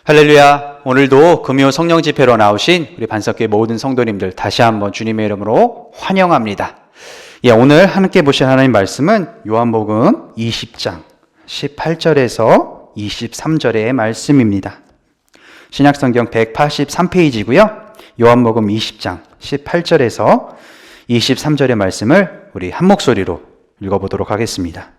할렐루야. 오늘도 금요 성령 집회로 나오신 우리 반석교회 모든 성도님들 다시 한번 주님의 이름으로 환영합니다. 오늘 함께 보실 하나님 말씀은 요한복음 20장 18절에서 23절의 말씀입니다. 신약성경 183페이지고요. 요한복음 20장 18절에서 23절의 말씀을 우리 한 목소리로 읽어보도록 하겠습니다.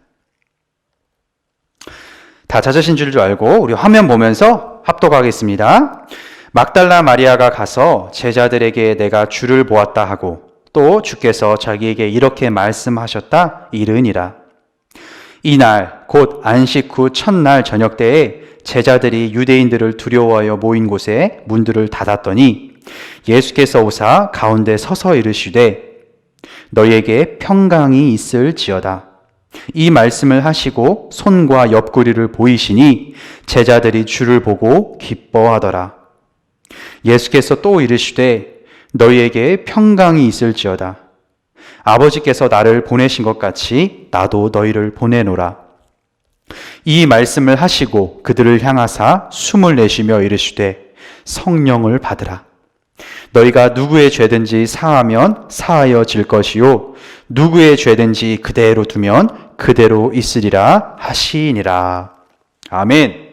다 찾으신 줄 알고 우리 화면 보면서 합독하겠습니다. 막달라 마리아가 가서 제자들에게 내가 주를 보았다 하고 또 주께서 자기에게 이렇게 말씀하셨다 이르니라. 이날 곧 안식 후 첫날 저녁 때에 제자들이 유대인들을 두려워하여 모인 곳에 문들을 닫았더니 예수께서 오사 가운데 서서 이르시되 너희에게 평강이 있을지어다. 이 말씀을 하시고 손과 옆구리를 보이시니 제자들이 주를 보고 기뻐하더라. 예수께서 또 이르시되 너희에게 평강이 있을지어다. 아버지께서 나를 보내신 것 같이 나도 너희를 보내노라. 이 말씀을 하시고 그들을 향하사 숨을 내쉬며 이르시되 성령을 받으라. 너희가 누구의 죄든지 사하면 사하여질 것이요 누구의 죄든지 그대로 두면 그대로 있으리라 하시니라. 아멘.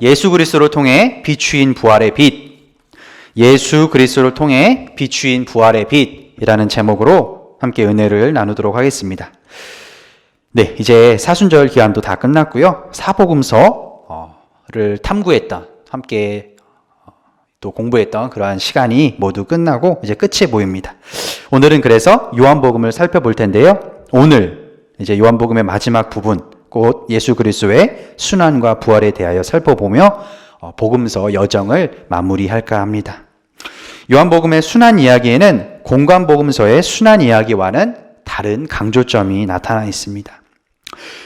예수 그리스도를 통해 비추인 부활의 빛, 예수 그리스도를 통해 비추인 부활의 빛이라는 제목으로 함께 은혜를 나누도록 하겠습니다. 네, 이제 사순절 기간도 다 끝났고요. 사복음서를 탐구했던, 함께 또 공부했던 그러한 시간이 모두 끝나고 이제 끝이 보입니다. 오늘은 그래서 요한복음을 살펴볼 텐데요. 오늘 이제 요한복음의 마지막 부분, 곧 예수 그리스도의 순환과 부활에 대하여 살펴보며 복음서 여정을 마무리할까 합니다. 요한복음의 순환 이야기에는 공관복음서의 순환 이야기와는 다른 강조점이 나타나 있습니다.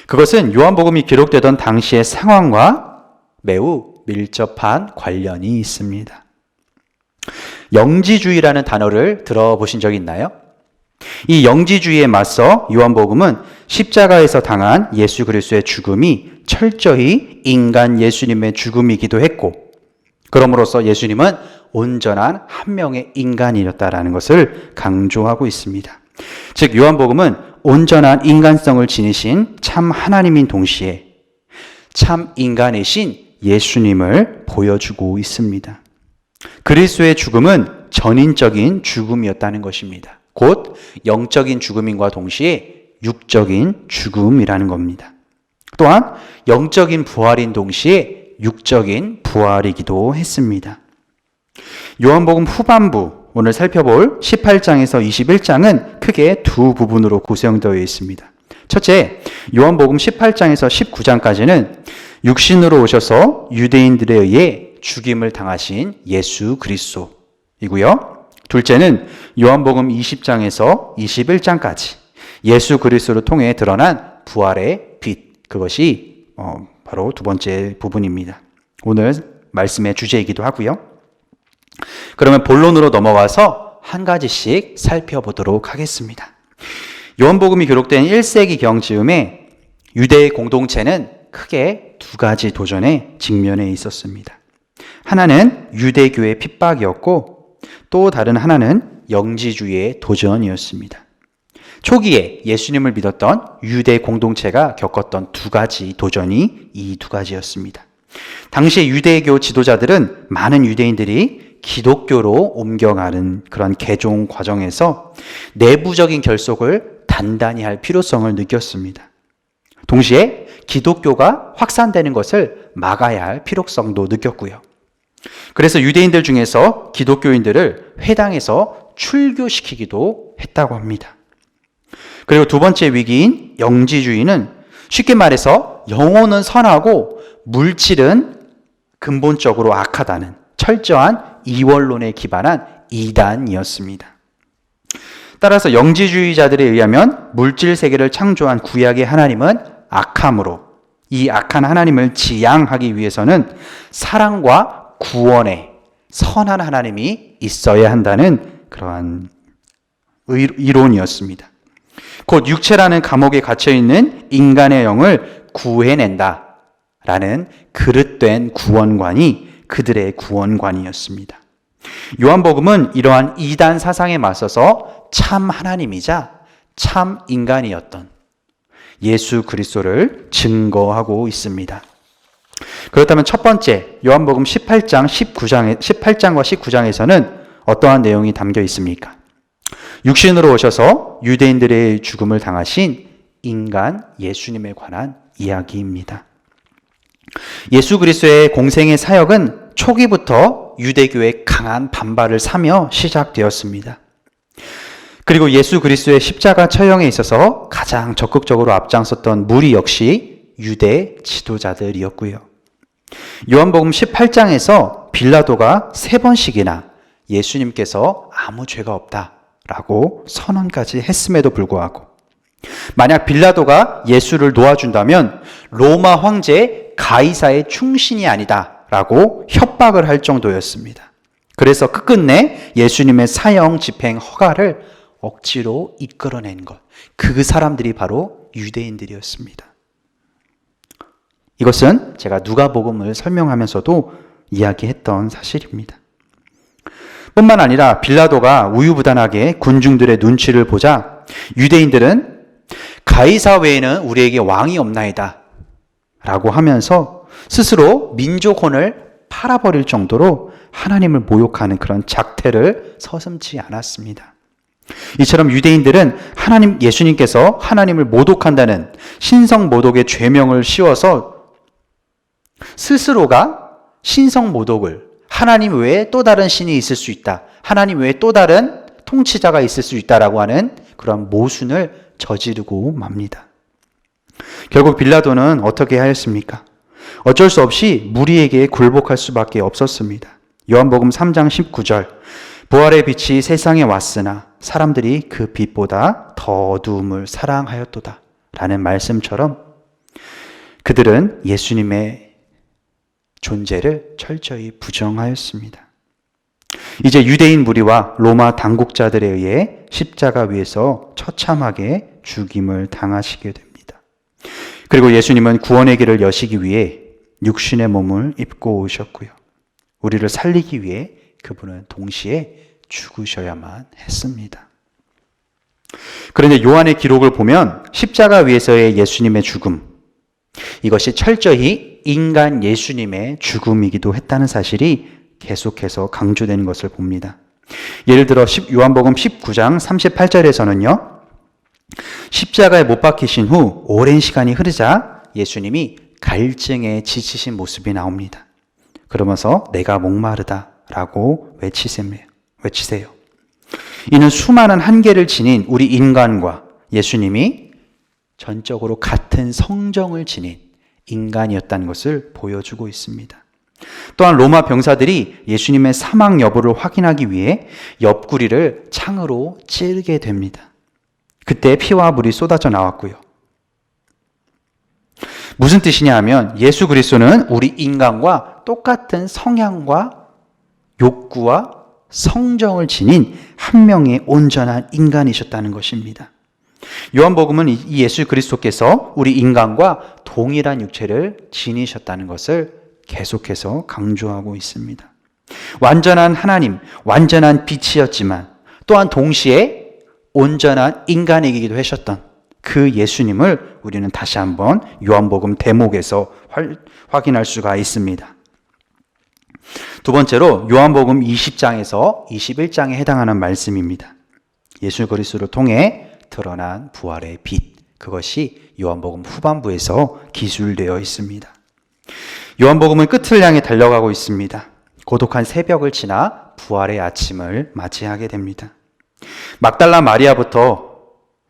그것은 요한복음이 기록되던 당시의 상황과 매우 밀접한 관련이 있습니다. 영지주의라는 단어를 들어보신 적 있나요? 이 영지주의에 맞서 요한복음은 십자가에서 당한 예수 그리스도의 죽음이 철저히 인간 예수님의 죽음이기도 했고, 그럼으로써 예수님은 온전한 한 명의 인간이었다라는 것을 강조하고 있습니다. 즉 요한복음은 온전한 인간성을 지니신 참 하나님인 동시에 참 인간이신 예수님을 보여주고 있습니다. 그리스도의 죽음은 전인적인 죽음이었다는 것입니다. 곧 영적인 죽음인과 동시에 육적인 죽음이라는 겁니다. 또한 영적인 부활인 동시에 육적인 부활이기도 했습니다. 요한복음 후반부, 오늘 살펴볼 18장에서 21장은 크게 두 부분으로 구성되어 있습니다. 첫째, 요한복음 18장에서 19장까지는 육신으로 오셔서 유대인들에 의해 죽임을 당하신 예수 그리스도이고요. 둘째는 요한복음 20장에서 21장까지 예수 그리스도를 통해 드러난 부활의 빛, 그것이 바로 두 번째 부분입니다. 오늘 말씀의 주제이기도 하고요. 그러면 본론으로 넘어가서 한 가지씩 살펴보도록 하겠습니다. 요한복음이 기록된 1세기경 즈음에 유대 공동체는 크게 두 가지 도전에 직면해 있었습니다. 하나는 유대교의 핍박이었고 또 다른 하나는 영지주의의 도전이었습니다. 초기에 예수님을 믿었던 유대 공동체가 겪었던 두 가지 도전이 이 두 가지였습니다. 당시 유대교 지도자들은 많은 유대인들이 기독교로 옮겨가는 그런 개종 과정에서 내부적인 결속을 단단히 할 필요성을 느꼈습니다. 동시에 기독교가 확산되는 것을 막아야 할 필요성도 느꼈고요. 그래서 유대인들 중에서 기독교인들을 회당에서 출교시키기도 했다고 합니다. 그리고 두 번째 위기인 영지주의는 쉽게 말해서 영혼은 선하고 물질은 근본적으로 악하다는 철저한 이원론에 기반한 이단이었습니다. 따라서 영지주의자들에 의하면 물질 세계를 창조한 구약의 하나님은 악함으로 이 악한 하나님을 지양하기 위해서는 사랑과 구원의 선한 하나님이 있어야 한다는 그러한 이론이었습니다. 곧 육체라는 감옥에 갇혀있는 인간의 영을 구해낸다 라는 그릇된 구원관이 그들의 구원관이었습니다. 요한복음은 이러한 이단 사상에 맞서서 참 하나님이자 참 인간이었던 예수 그리스도를 증거하고 있습니다. 그렇다면 첫 번째, 요한복음 18장과 19장에서는 어떠한 내용이 담겨 있습니까? 육신으로 오셔서 유대인들의 죽음을 당하신 인간 예수님에 관한 이야기입니다. 예수 그리스도의 공생의 사역은 초기부터 유대교의 강한 반발을 사며 시작되었습니다. 그리고 예수 그리스도의 십자가 처형에 있어서 가장 적극적으로 앞장섰던 무리 역시 유대 지도자들이었고요. 요한복음 18장에서 빌라도가 3번씩이나 예수님께서 아무 죄가 없다라고 선언까지 했음에도 불구하고 만약 빌라도가 예수를 놓아준다면 로마 황제 가이사의 충신이 아니다라고 협박을 할 정도였습니다. 그래서 끝끝내 예수님의 사형 집행 허가를 억지로 이끌어낸 것, 그 사람들이 바로 유대인들이었습니다. 이것은 제가 누가복음을 설명하면서도 이야기했던 사실입니다. 뿐만 아니라 빌라도가 우유부단하게 군중들의 눈치를 보자 유대인들은 가이사 외에는 우리에게 왕이 없나이다 라고 하면서 스스로 민족혼을 팔아버릴 정도로 하나님을 모욕하는 그런 작태를 서슴지 않았습니다. 이처럼 유대인들은 예수님께서 하나님을 모독한다는 신성 모독의 죄명을 씌워서 스스로가 신성 모독을 하나님 외에 또 다른 신이 있을 수 있다, 하나님 외에 또 다른 통치자가 있을 수 있다라고 하는 그런 모순을 저지르고 맙니다. 결국 빌라도는 어떻게 하였습니까? 어쩔 수 없이 무리에게 굴복할 수밖에 없었습니다. 요한복음 3장 19절, 부활의 빛이 세상에 왔으나 사람들이 그 빛보다 더 어두움을 사랑하였도다 라는 말씀처럼 그들은 예수님의 존재를 철저히 부정하였습니다. 이제 유대인 무리와 로마 당국자들에 의해 십자가 위에서 처참하게 죽임을 당하시게 됩니다. 그리고 예수님은 구원의 길을 여시기 위해 육신의 몸을 입고 오셨고요. 우리를 살리기 위해 그분은 동시에 죽으셔야만 했습니다. 그런데 요한의 기록을 보면 십자가 위에서의 예수님의 죽음, 이것이 철저히 인간 예수님의 죽음이기도 했다는 사실이 계속해서 강조되는 것을 봅니다. 예를 들어 요한복음 19장 38절에서는요. 십자가에 못 박히신 후 오랜 시간이 흐르자 예수님이 갈증에 지치신 모습이 나옵니다. 그러면서 내가 목마르다 라고 외치세요. 이는 수많은 한계를 지닌 우리 인간과 예수님이 전적으로 같은 성정을 지닌 인간이었다는 것을 보여주고 있습니다. 또한 로마 병사들이 예수님의 사망 여부를 확인하기 위해 옆구리를 창으로 찌르게 됩니다. 그때 피와 물이 쏟아져 나왔고요. 무슨 뜻이냐 하면 예수 그리스도는 우리 인간과 똑같은 성향과 욕구와 성정을 지닌 한 명의 온전한 인간이셨다는 것입니다. 요한복음은 이 예수 그리스도께서 우리 인간과 동일한 육체를 지니셨다는 것을 계속해서 강조하고 있습니다. 완전한 하나님, 완전한 빛이었지만 또한 동시에 온전한 인간이기도 하셨던 그 예수님을 우리는 다시 한번 요한복음 대목에서 확인할 수가 있습니다. 두 번째로 요한복음 20장에서 21장에 해당하는 말씀입니다. 예수 그리스도를 통해 드러난 부활의 빛, 그것이 요한복음 후반부에서 기술되어 있습니다. 요한복음은 끝을 향해 달려가고 있습니다. 고독한 새벽을 지나 부활의 아침을 맞이하게 됩니다. 막달라 마리아부터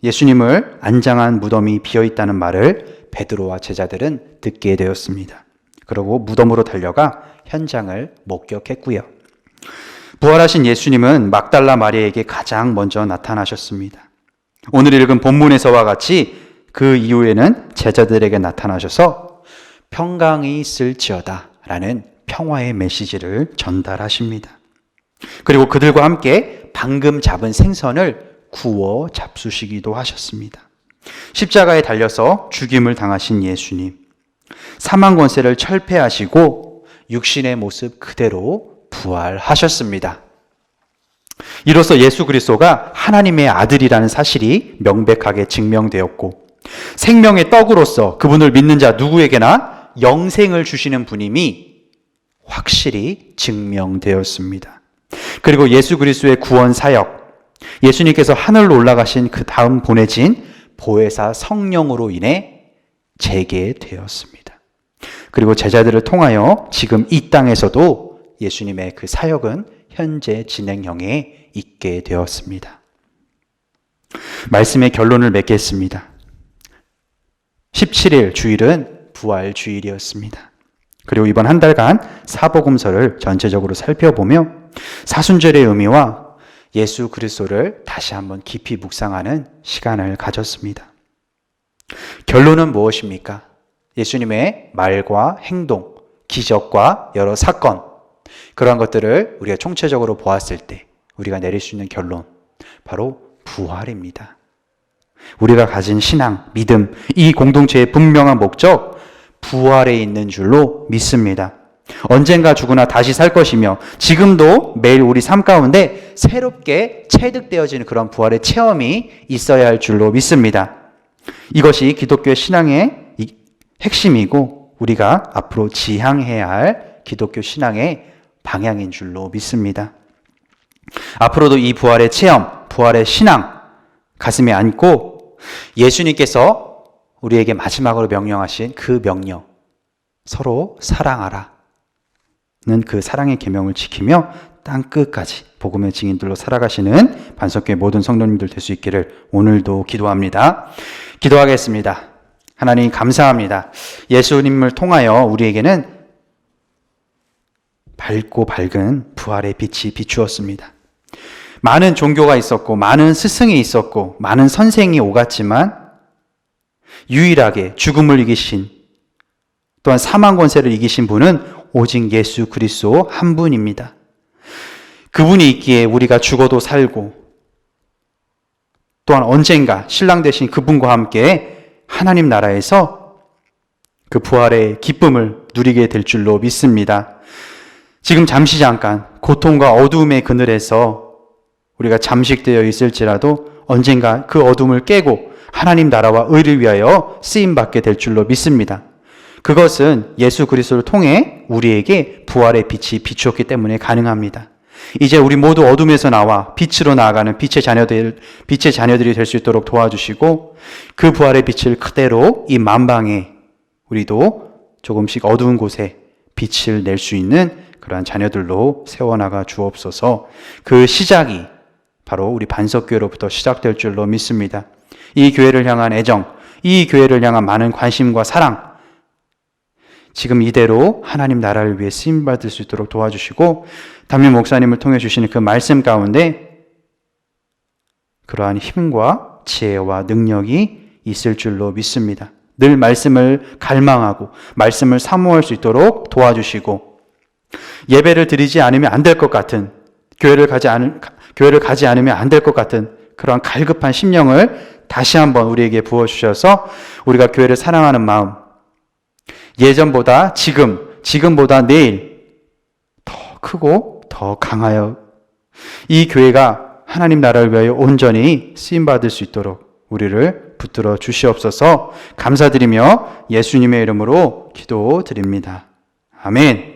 예수님을 안장한 무덤이 비어있다는 말을 베드로와 제자들은 듣게 되었습니다. 그리고 무덤으로 달려가 현장을 목격했고요. 부활하신 예수님은 막달라 마리아에게 가장 먼저 나타나셨습니다. 오늘 읽은 본문에서와 같이 그 이후에는 제자들에게 나타나셔서 평강이 있을지어다 라는 평화의 메시지를 전달하십니다. 그리고 그들과 함께 방금 잡은 생선을 구워 잡수시기도 하셨습니다. 십자가에 달려서 죽임을 당하신 예수님, 사망 권세를 철폐하시고 육신의 모습 그대로 부활하셨습니다. 이로써 예수 그리스도가 하나님의 아들이라는 사실이 명백하게 증명되었고, 생명의 떡으로서 그분을 믿는 자 누구에게나 영생을 주시는 분임이 확실히 증명되었습니다. 그리고 예수 그리스도의 구원 사역, 예수님께서 하늘로 올라가신 그 다음 보내진 보혜사 성령으로 인해 재개되었습니다. 그리고 제자들을 통하여 지금 이 땅에서도 예수님의 그 사역은 현재 진행형에 있게 되었습니다. 말씀의 결론을 맺겠습니다. 17일 주일은 부활 주일이었습니다. 그리고 이번 한 달간 사복음서를 전체적으로 살펴보며 사순절의 의미와 예수 그리스도를 다시 한번 깊이 묵상하는 시간을 가졌습니다. 결론은 무엇입니까? 예수님의 말과 행동, 기적과 여러 사건, 그러한 것들을 우리가 총체적으로 보았을 때 우리가 내릴 수 있는 결론, 바로 부활입니다. 우리가 가진 신앙, 믿음, 이 공동체의 분명한 목적, 부활에 있는 줄로 믿습니다. 언젠가 죽으나 다시 살 것이며 지금도 매일 우리 삶 가운데 새롭게 체득되어지는 그런 부활의 체험이 있어야 할 줄로 믿습니다. 이것이 기독교의 신앙의 핵심이고 우리가 앞으로 지향해야 할 기독교 신앙의 방향인 줄로 믿습니다. 앞으로도 이 부활의 체험, 부활의 신앙 가슴에 안고 예수님께서 우리에게 마지막으로 명령하신 그 명령, 서로 사랑하라 는 그 사랑의 계명을 지키며 땅끝까지 복음의 증인들로 살아가시는 반석교회 모든 성도님들 될 수 있기를 오늘도 기도합니다. 기도하겠습니다. 하나님 감사합니다. 예수님을 통하여 우리에게는 밝고 밝은 부활의 빛이 비추었습니다. 많은 종교가 있었고 많은 스승이 있었고 많은 선생이 오갔지만 유일하게 죽음을 이기신, 또한 사망 권세를 이기신 분은 오직 예수 그리스도 한 분입니다. 그분이 있기에 우리가 죽어도 살고 또한 언젠가 신랑 되신 그분과 함께 하나님 나라에서 그 부활의 기쁨을 누리게 될 줄로 믿습니다. 지금 잠시 잠깐 고통과 어두움의 그늘에서 우리가 잠식되어 있을지라도 언젠가 그 어둠을 깨고 하나님 나라와 의를 위하여 쓰임받게 될 줄로 믿습니다. 그것은 예수 그리스도를 통해 우리에게 부활의 빛이 비추었기 때문에 가능합니다. 이제 우리 모두 어둠에서 나와 빛으로 나아가는 빛의 자녀들이 될 수 있도록 도와주시고 그 부활의 빛을 그대로 이 만방에 우리도 조금씩 어두운 곳에 빛을 낼 수 있는 그러한 자녀들로 세워나가 주옵소서. 그 시작이 바로 우리 반석교회로부터 시작될 줄로 믿습니다. 이 교회를 향한 애정, 이 교회를 향한 많은 관심과 사랑, 지금 이대로 하나님 나라를 위해 쓰임받을 수 있도록 도와주시고 담임 목사님을 통해 주시는 그 말씀 가운데 그러한 힘과 지혜와 능력이 있을 줄로 믿습니다. 늘 말씀을 갈망하고 말씀을 사모할 수 있도록 도와주시고 예배를 드리지 않으면 안 될 것 같은, 교회를 가지 않으면 안 될 것 같은 그러한 갈급한 심령을 다시 한번 우리에게 부어주셔서 우리가 교회를 사랑하는 마음, 예전보다 지금보다 내일 더 크고 더 강하여 이 교회가 하나님 나라를 위하여 온전히 쓰임받을 수 있도록 우리를 붙들어 주시옵소서. 감사드리며 예수님의 이름으로 기도드립니다. 아멘.